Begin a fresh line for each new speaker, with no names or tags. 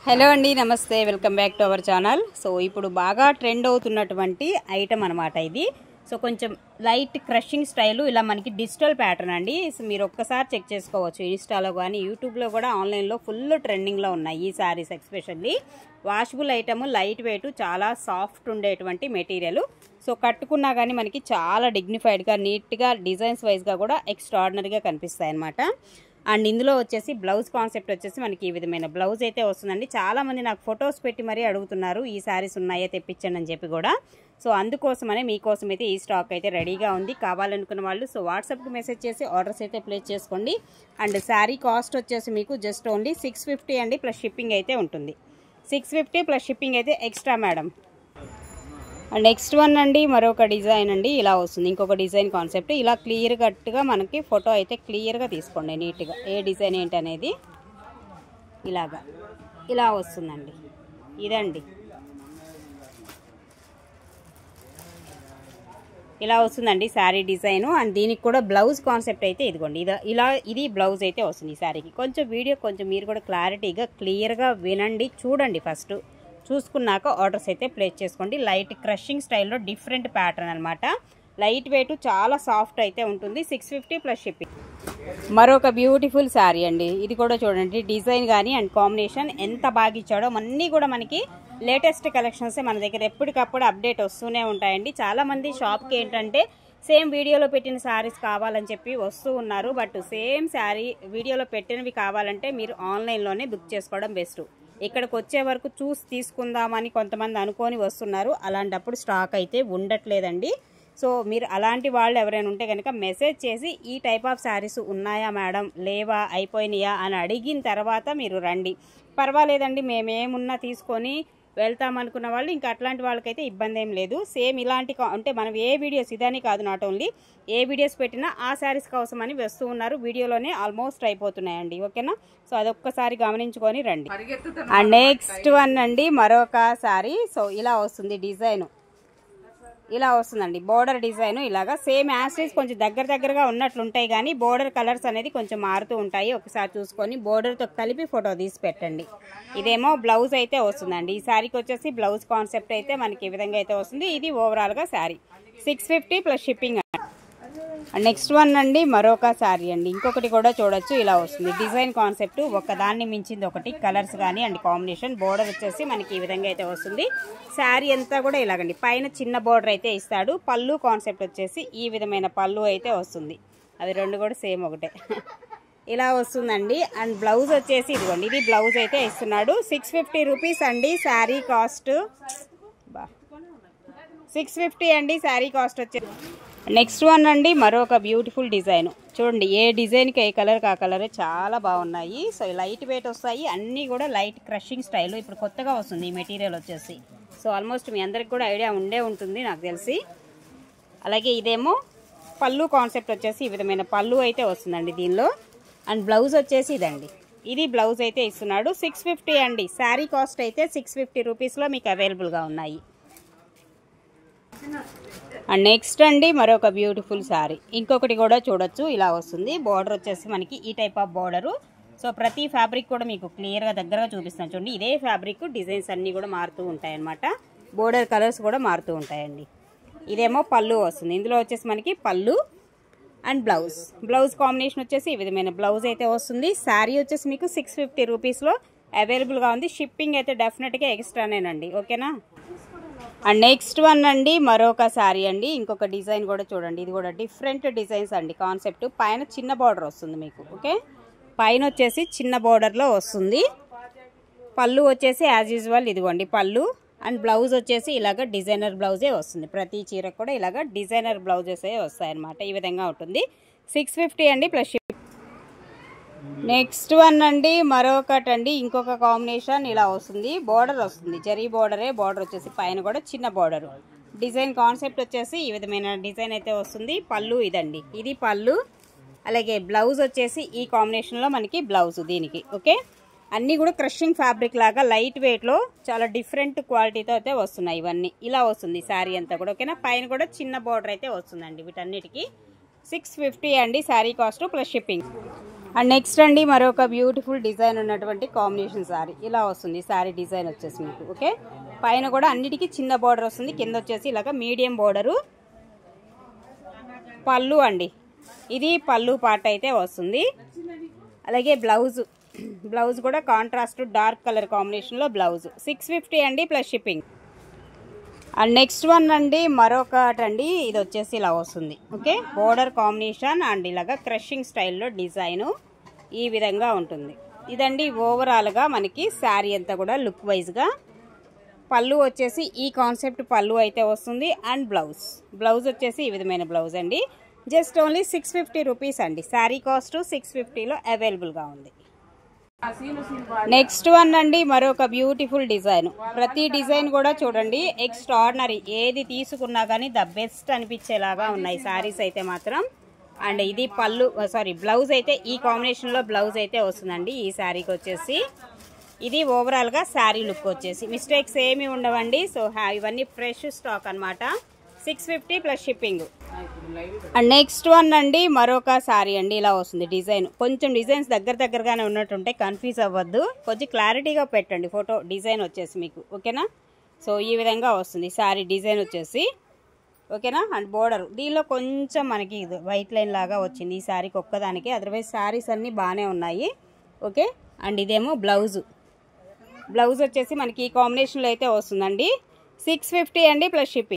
Hello అండి, నమస్తే, welcome back to our channel. So ఇప్పుడు బాగా ట్రెండ్ అవుతున్నటువంటి ఐటమ్ అనమాట ఇది. సో కొంచెం లైట్ క్రషింగ్ స్టైలు, ఇలా మనకి డిజిటల్ ప్యాటర్న్ అండి. సో మీరు ఒక్కసారి చెక్ చేసుకోవచ్చు, ఇన్స్టాలో కానీ యూట్యూబ్లో కూడా ఆన్లైన్లో ఫుల్ ట్రెండింగ్లో ఉన్నాయి ఈ saris. Especially washable item, light weight, చాలా సాఫ్ట్ ఉండేటువంటి మెటీరియల్. సో కట్టుకున్నా కానీ మనకి చాలా డిగ్నిఫైడ్గా, నీట్గా, డిజైన్స్ వైజ్గా కూడా ఎక్స్ట్రాడినరీగా కనిపిస్తాయి అన్నమాట. అండ్ ఇందులో వచ్చేసి బ్లౌజ్ కాన్సెప్ట్ వచ్చేసి మనకి ఈ విధమైన బ్లౌజ్ అయితే వస్తుందండి. చాలామంది నాకు ఫొటోస్ పెట్టి మరీ అడుగుతున్నారు ఈ శారీస్ ఉన్నాయో తెప్పించండి అని చెప్పి కూడా. సో అందుకోసమనే మీకోసం అయితే ఈ స్టాక్ అయితే రెడీగా ఉంది. కావాలనుకున్న వాళ్ళు సో వాట్సాప్కి మెసేజ్ చేసి ఆర్డర్స్ అయితే ప్లేస్ చేసుకోండి. అండ్ శారీ కాస్ట్ వచ్చేసి మీకు జస్ట్ ఓన్లీ 650 అండి, ప్లస్ షిప్పింగ్ అయితే ఉంటుంది. 650 ప్లస్ షిప్పింగ్ అయితే extra madam. And next one అండి, మరొక డిజైన్ అండి. ఇలా వస్తుంది ఇంకొక డిజైన్ కాన్సెప్ట్. ఇలా క్లియర్ కట్గా మనకి ఫోటో అయితే క్లియర్గా తీసుకోండి నీట్గా, ఏ డిజైన్ ఏంటి అనేది. ఇలా వస్తుందండి, ఇదండి ఇలా వస్తుందండి శారీ డిజైను. అండ్ దీనికి కూడా బ్లౌజ్ కాన్సెప్ట్ అయితే ఇదిగోండి, ఇది బ్లౌజ్ అయితే వస్తుంది ఈ శారీకి. కొంచెం వీడియో కొంచెం మీరు కూడా క్లారిటీగా క్లియర్గా వినండి, చూడండి. ఫస్ట్ చూసుకున్నాక ఆర్డర్స్ అయితే ప్లేస్ చేసుకోండి. లైట్ క్రషింగ్ స్టైల్లో డిఫరెంట్ ప్యాటర్న్ అనమాట. లైట్ వెయిట్, చాలా సాఫ్ట్ అయితే ఉంటుంది. 650 ప్లస్ షిప్పింగ్. మరొక బ్యూటిఫుల్ శారీ అండి. ఇది కూడా చూడండి, డిజైన్ కానీ అండ్ కాంబినేషన్ ఎంత బాగా ఇచ్చాడో. అన్నీ కూడా మనకి లేటెస్ట్ కలెక్షన్స్ మన దగ్గర ఎప్పటికప్పుడు అప్డేట్ వస్తూనే ఉంటాయండి. చాలామంది షాప్కి ఏంటంటే సేమ్ వీడియోలో పెట్టిన శారీస్ కావాలని చెప్పి వస్తూ ఉన్నారు. బట్ సేమ్ శారీ వీడియోలో పెట్టినవి కావాలంటే మీరు ఆన్లైన్లోనే బుక్ చేసుకోవడం బెస్ట్. ఇక్కడికి వచ్చే వరకు చూసి తీసుకుందామని కొంతమంది అనుకొని వస్తున్నారు. అలాంటప్పుడు స్టాక్ అయితే ఉండట్లేదండి. సో మీరు అలాంటి వాళ్ళు ఎవరైనా ఉంటే కనుక మెసేజ్ చేసి ఈ టైప్ ఆఫ్ శారీస్ ఉన్నాయా మేడం, లేవా, అయిపోయినాయా అని అడిగిన తర్వాత మీరు రండి. పర్వాలేదండి, మేమేమున్నా తీసుకొని వెళ్తామనుకున్న వాళ్ళు ఇంకా అట్లాంటి వాళ్ళకైతే ఇబ్బంది ఏం లేదు. సేమ్ ఇలాంటి అంటే మనం ఏ వీడియోస్ ఇదని కాదు, నాట్ ఓన్లీ ఏ వీడియోస్ పెట్టినా ఆ శారీస్ కోసం అని వస్తూ ఉన్నారు. వీడియోలోనే ఆల్మోస్ట్ అయిపోతున్నాయండి, ఓకేనా. సో అదొక్కసారి గమనించుకొని రండి. అండ్ నెక్స్ట్ వన్ అండి, మరొక శారీ. సో ఇలా వస్తుంది డిజైన్, ఇలా వస్తుందండి బోర్డర్ డిజైన్. ఇలాగా సేమ్ యాస్టీస్ కొంచెం దగ్గరగా ఉన్నట్లుంటాయి కానీ బోర్డర్ కలర్స్ అనేది కొంచెం మారుతూ ఉంటాయి. ఒకసారి చూసుకొని బోర్డర్తో కలిపి ఫోటో తీసి పెట్టండి. ఇదేమో బ్లౌజ్ అయితే వస్తుందండి. ఈ శారీకి వచ్చేసి బ్లౌజ్ కాన్సెప్ట్ అయితే మనకి ఈ విధంగా అయితే వస్తుంది. ఇది ఓవరాల్గా sari 650 plus shipping. Next one అండి, మరొక శారీ అండి. ఇంకొకటి కూడా చూడొచ్చు, ఇలా వస్తుంది డిజైన్ కాన్సెప్ట్. ఒకదాన్ని మించింది ఒకటి, కలర్స్ కానీ అండ్ కాంబినేషన్. బోర్డర్ వచ్చేసి మనకి ఈ విధంగా అయితే వస్తుంది. శారీ అంతా కూడా ఇలాగండి, పైన చిన్న బోర్డర్ అయితే ఇస్తాడు. పళ్ళు కాన్సెప్ట్ వచ్చేసి ఈ విధమైన పళ్ళు అయితే వస్తుంది. అది రెండు కూడా సేమ్ ఒకటే. ఇలా వస్తుందండి. అండ్ బ్లౌజ్ వచ్చేసి ఇదిగోండి, ఇది బ్లౌజ్ అయితే ఇస్తున్నాడు. 650 రూపీస్ అండి శారీ కాస్ట్. 650 అండి శారీ కాస్ట్ వచ్చేసి. నెక్స్ట్ వన్ అండి, మరొక బ్యూటిఫుల్ డిజైన్. చూడండి, ఏ డిజైన్కి ఏ కలర్కి ఆ కలరే చాలా బాగున్నాయి. సో లైట్ వెయిట్ వస్తాయి, అన్నీ కూడా లైట్ క్రషింగ్ స్టైల్. ఇప్పుడు కొత్తగా వస్తుంది ఈ మెటీరియల్ వచ్చేసి. సో ఆల్మోస్ట్ మీ అందరికి కూడా ఐడియా ఉండే ఉంటుంది నాకు తెలిసి. అలాగే ఇదేమో పళ్ళు కాన్సెప్ట్ వచ్చేసి ఈ విధమైన పళ్ళు అయితే వస్తుందండి దీనిలో. అండ్ బ్లౌజ్ వచ్చేసి ఇదండి, ఇది బ్లౌజ్ అయితే ఇస్తున్నాడు. 650 అండి శారీ కాస్ట్ అయితే. 650 రూపీస్లో మీకు అవైలబుల్గా ఉన్నాయి. అండ్ నెక్స్ట్ అండి, మరొక బ్యూటిఫుల్ శారీ. ఇంకొకటి కూడా చూడొచ్చు, ఇలా వస్తుంది. బోర్డర్ వచ్చేసి మనకి ఈ టైప్ ఆఫ్ బోర్డరు. సో ప్రతి ఫ్యాబ్రిక్ కూడా మీకు క్లియర్గా దగ్గరగా చూపిస్తాను చూడండి. ఇదే ఫ్యాబ్రిక్, డిజైన్స్ అన్నీ కూడా మారుతూ ఉంటాయి అన్నమాట. బోర్డర్ కలర్స్ కూడా మారుతూ ఉంటాయండి. ఇదేమో పళ్ళు వస్తుంది. ఇందులో వచ్చేసి మనకి పళ్ళు అండ్ బ్లౌజ్ కాంబినేషన్ వచ్చేసి ఈ విధమైన బ్లౌజ్ అయితే వస్తుంది. శారీ వచ్చేసి మీకు 650 రూపీస్లో అవైలబుల్గా ఉంది. షిప్పింగ్ అయితే డెఫినెట్గా ఎక్స్ట్రానేనండి, ఓకేనా. అండ్ నెక్స్ట్ వన్ అండి, మరొక శారీ అండి. ఇంకొక డిజైన్ కూడా చూడండి, ఇది కూడా డిఫరెంట్ డిజైన్స్ అండి. కాన్సెప్ట్ పైన చిన్న బార్డర్ వస్తుంది మీకు, ఓకే. పైన వచ్చేసి చిన్న బార్డర్లో వస్తుంది. పళ్ళు వచ్చేసి యాజ్ యూజువల్ ఇదిగోండి పళ్ళు. అండ్ బ్లౌజ్ వచ్చేసి ఇలాగ డిజైనర్ బ్లౌజే వస్తుంది. ప్రతి చీరకు కూడా ఇలాగ డిజైనర్ బ్లౌజెస్ వస్తాయన్నమాట. ఈ విధంగా ఉంటుంది. 650 అండి ప్లస్. నెక్స్ట్ వన్ అండి, మరొకటండి. ఇంకొక కాంబినేషన్ ఇలా వస్తుంది. బోర్డర్ వస్తుంది, జరీ బోర్డరే. బోర్డర్ వచ్చేసి పైన కూడా చిన్న బోర్డర్. డిజైన్ కాన్సెప్ట్ వచ్చేసి ఈ విధమైన డిజైన్ అయితే వస్తుంది. పళ్ళు ఇదండి, ఇది పళ్ళు. అలాగే బ్లౌజ్ వచ్చేసి ఈ కాంబినేషన్లో మనకి బ్లౌజ్ దీనికి, ఓకే. అన్నీ కూడా క్రషింగ్ ఫ్యాబ్రిక్ లాగా లైట్ వెయిట్లో చాలా డిఫరెంట్ క్వాలిటీతో అయితే వస్తున్నాయి. ఇవన్నీ ఇలా వస్తుంది శారీ అంతా కూడా, ఓకేనా. పైన కూడా చిన్న బోర్డర్ అయితే వస్తుందండి వీటన్నిటికీ. 650 అండి sari cost plus shipping. And next అండి మరొక బ్యూటిఫుల్ డిజైన్ ఉన్నటువంటి కాంబినేషన్ శారీ ఇలా వస్తుంది. శారీ డిజైన్ వచ్చేసి మీకు ఓకే. పైన కూడా అన్నిటికీ చిన్న బార్డర్ వస్తుంది, కింద వచ్చేసి ఇలాగ మీడియం బార్డరు. పళ్ళు అండి, ఇది పళ్ళు పార్ట్ అయితే వస్తుంది. అలాగే బ్లౌజ్ కూడా కాంట్రాస్ట్ డార్క్ కలర్ కాంబినేషన్లో బ్లౌజ్ 650 అండి plus shipping. And next one అండి మరొకటండి, ఇది వచ్చేసి ఇలా వస్తుంది ఓకే. బోర్డర్ కాంబినేషన్ అండ్ ఇలాగా క్రషింగ్ స్టైల్లో డిజైను ఈ విధంగా ఉంటుంది. ఇదండి ఓవరాల్గా మనకి శారీ అంతా కూడా లుక్ వైజ్గా. పళ్ళు వచ్చేసి ఈ కాన్సెప్ట్ పళ్ళు అయితే వస్తుంది. అండ్ బ్లౌజ్ వచ్చేసి ఈ విధమైన బ్లౌజ్ అండి. జస్ట్ ఓన్లీ 650 రూపీస్ అండి. శారీ కాస్ట్ 650లో అవైలబుల్గా ఉంది. నెక్స్ట్ వన్ అండి మరొక బ్యూటిఫుల్ డిజైన్. ప్రతి డిజైన్ కూడా చూడండి ఎక్స్ట్రాడినరీ, ఏది తీసుకున్నా కానీ ద బెస్ట్ అనిపించేలాగా ఉన్నాయి శారీస్ అయితే మాత్రం. అండ్ ఇది బ్లౌజ్ అయితే ఈ కాంబినేషన్లో బ్లౌజ్ అయితే వస్తుందండి ఈ శారీకి వచ్చేసి. ఇది ఓవరాల్గా శారీ లుక్ వచ్చేసి మిస్టేక్స్ ఏమి ఉండవండి. సో ఇవన్నీ ఫ్రెష్ స్టాక్ అనమాట. 650 plus shipping. And next one అండి మరొక శారీ అండి ఇలా వస్తుంది. డిజైన్ కొంచెం డిజైన్స్ దగ్గరగానే ఉన్నట్టుంటే కన్ఫ్యూజ్ అవ్వద్దు, కొంచెం క్లారిటీగా పెట్టండి ఫోటో డిజైన్ వచ్చేసి మీకు ఓకేనా. సో ఈ విధంగా వస్తుంది శారీ డిజైన్ వచ్చేసి ఓకేనా. అండ్ బోర్డర్ దీనిలో కొంచెం మనకి ఇది వైట్ లైన్ లాగా వచ్చింది ఈ శారీకి ఒక్కదానికి, అదర్వైజ్ శారీస్ అన్నీ బాగానే ఉన్నాయి ఓకే. అండ్ ఇదేమో బ్లౌజ్ వచ్చేసి మనకి ఈ కాంబినేషన్లో అయితే వస్తుందండి. 650 అండి ప్లస్ షిప్పింగ్.